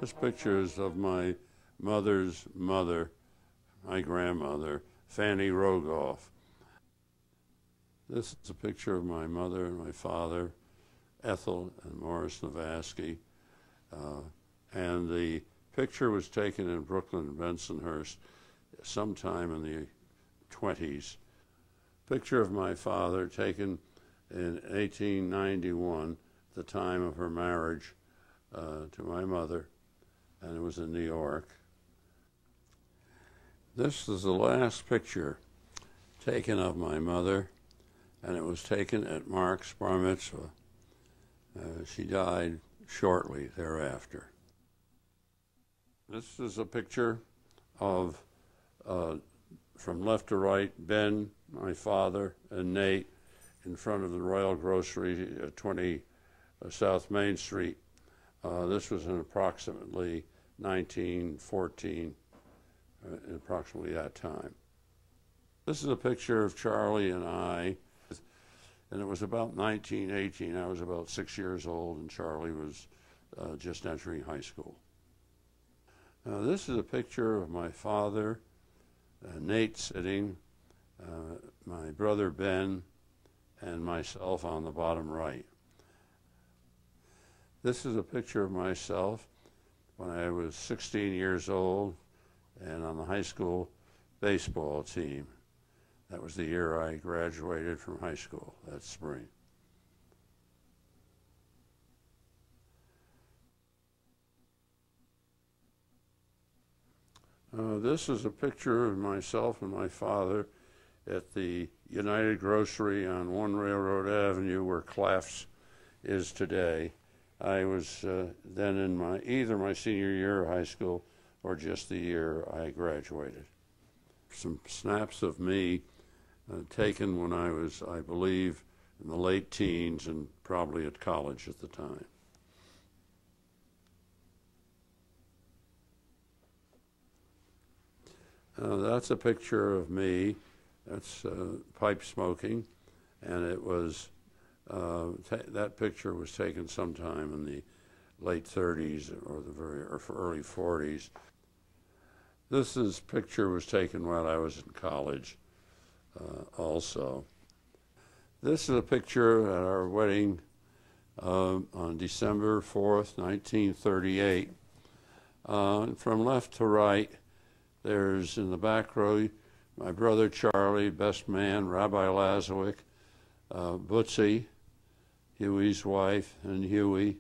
This picture is of my mother's mother, my grandmother, Fanny Rogoff. This is a picture of my mother and my father, Ethel and Morris Navasky. And the picture was taken in Brooklyn, Bensonhurst, sometime in the 20s. Picture of my father taken in 1891, the time of her marriage to my mother, and it was in New York. This is the last picture taken of my mother, and it was taken at Mark's bar mitzvah. She died shortly thereafter. This is a picture of, from left to right, Ben, my father, and Nate in front of the Royal Grocery at 20 South Main Street. This was in approximately 1914, approximately that time. This is a picture of Charlie and I, and it was about 1918. I was about 6 years old, and Charlie was just entering high school. Now, this is a picture of my father, Nate sitting, my brother Ben, and myself on the bottom right. This is a picture of myself when I was 16 years old and on the high school baseball team. That was the year I graduated from high school, that spring. This is a picture of myself and my father at the United Grocery on One Railroad Avenue, where Claff's is today. I was then in either my senior year of high school or just the year I graduated. Some snaps of me taken when I was, I believe, in the late teens and probably at college at the time. That's a picture of me. That's pipe smoking, and it was that picture was taken sometime in the late 30s or early 40s. This picture was taken while I was in college also. This is a picture at our wedding on December 4th, 1938. From left to right, there's in the back row my brother Charlie, best man, Rabbi Lazowick, Butzy, Huey's wife, and Huey.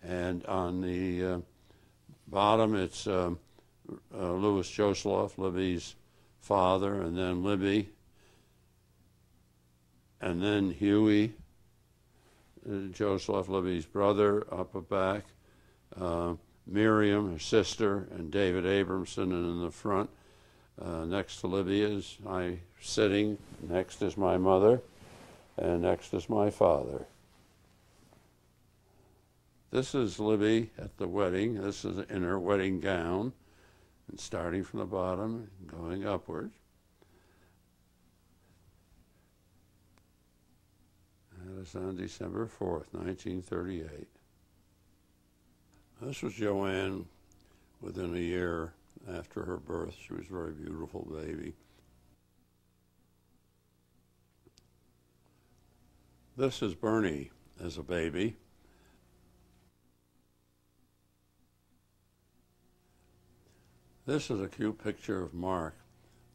And on the bottom, it's Louis Josloff, Libby's father, and then Libby, and then Huey, Josloff, Libby's brother, up a back, Miriam, her sister, and David Abramson, and in the front, next to Libby is I sitting, next is my mother, and next is my father. This is Libby at the wedding. This is in her wedding gown, and starting from the bottom, going upward. That is on December 4th, 1938. This was Joanne within a year after her birth. She was a very beautiful baby. This is Bernie as a baby. This is a cute picture of Mark,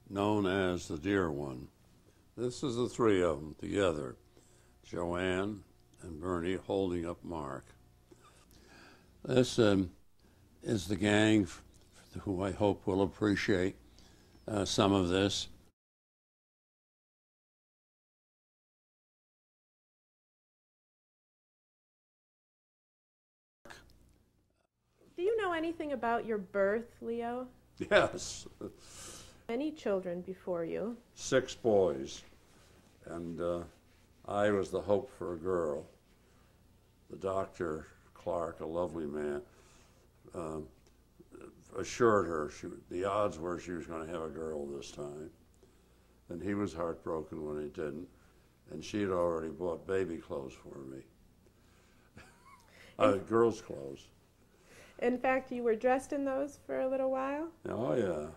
known as the Dear One. This is the three of them together, Joanne and Bernie holding up Mark. This is the gang who I hope will appreciate some of this. Do you know anything about your birth, Leo? Yes. Many children before you. 6 boys, and I was the hope for a girl. The doctor, Clark, a lovely man, assured her the odds were she was going to have a girl this time. and he was heartbroken when he didn't. And she had already bought baby clothes for me. Girls' clothes. In fact, you were dressed in those for a little while? Oh, yeah.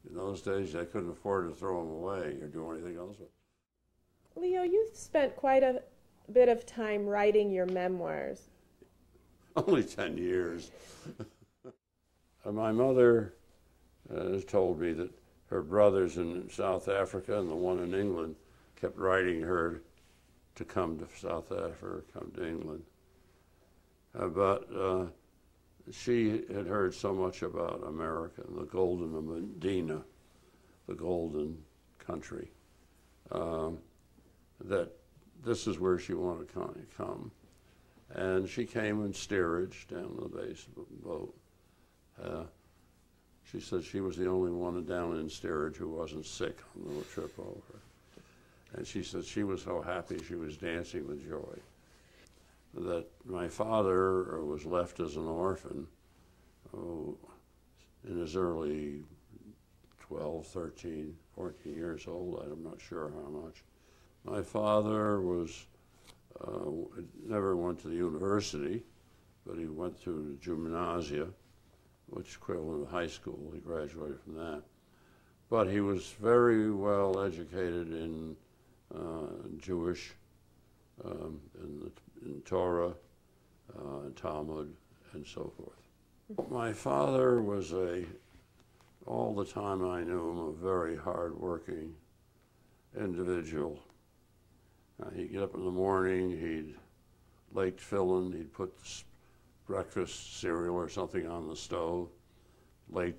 In those days, I couldn't afford to throw them away or do anything else with them. Leo, you spent quite a bit of time writing your memoirs. Only 10 years. My mother has told me that her brothers in South Africa and the one in England kept writing her to come to South Africa, come to England. But she had heard so much about America, the Golden Medina, the Golden Country, that this is where she wanted to come. And she came in steerage down the base of the boat. She said she was the only one down in steerage who wasn't sick on the trip over. And she said she was so happy she was dancing with joy. That my father was left as an orphan in his early 12, 13, 14 years old. I'm not sure how much. My father was never went to the university, but he went to the gymnasia, which is equivalent to high school. He graduated from that. But he was very well educated in Jewish, in Torah, Talmud, and so forth. My father was all the time I knew him, a very hard-working individual. He'd get up in the morning, he'd late filling, he'd put breakfast cereal or something on the stove, late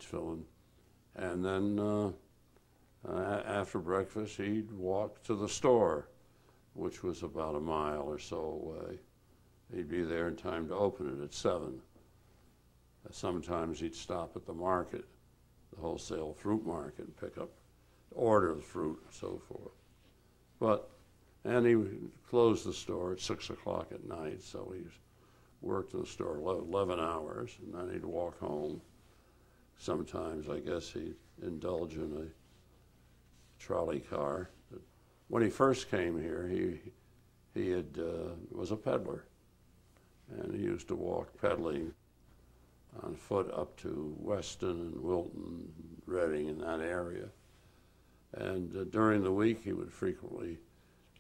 filling. And then after breakfast, he'd walk to the store, which was about a mile or so away. He'd be there in time to open it at 7. Sometimes he'd stop at the market, the wholesale fruit market, and pick up, order the fruit and so forth. And he would close the store at 6 o'clock at night, so he worked in the store 11 hours, and then he'd walk home. Sometimes, I guess, he'd indulge in a trolley car. But when he first came here, he was a peddler, and he used to walk peddling on foot up to Weston and Wilton, Reading, in that area. And during the week, he would frequently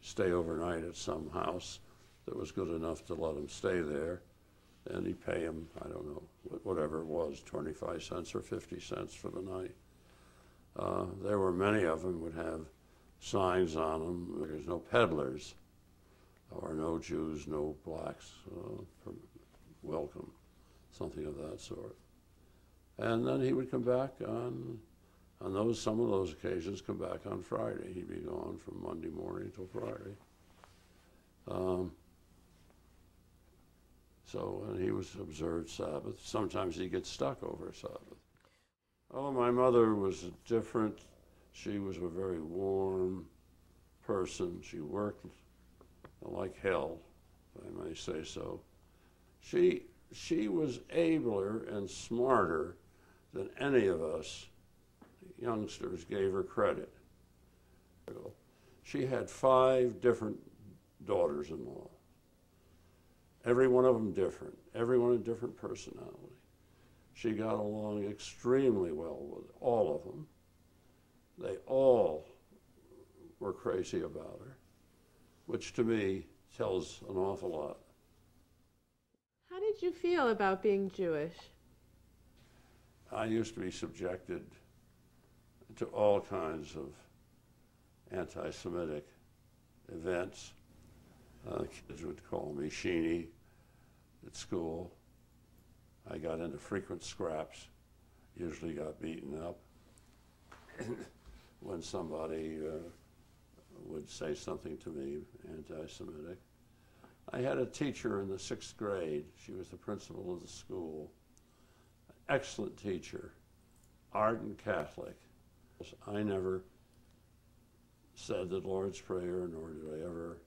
stay overnight at some house that was good enough to let him stay there. And he'd pay him, I don't know, whatever it was, 25 cents or 50 cents for the night. There were many of them would have signs on them. There's no peddlers, or no Jews, no blacks, welcome, something of that sort. And then he would come back on some of those occasions, come back on Friday. He'd be gone from Monday morning till Friday. And he was observed Sabbath. Sometimes he'd get stuck over Sabbath. Oh, my mother was different. She was a very warm person. She worked like hell, if I may say so. She was abler and smarter than any of us youngsters gave her credit. She had 5 different daughters-in-law. Every one of them different, every one a different personality. She got along extremely well with all of them. They all were crazy about her, which to me tells an awful lot. How did you feel about being Jewish? I used to be subjected to all kinds of anti-Semitic events. Kids would call me Sheeny at school. I got into frequent scraps, usually got beaten up when somebody would say something to me anti-Semitic. I had a teacher in the 6th grade. She was the principal of the school. Excellent teacher, ardent Catholic. I never said the Lord's Prayer, nor did I ever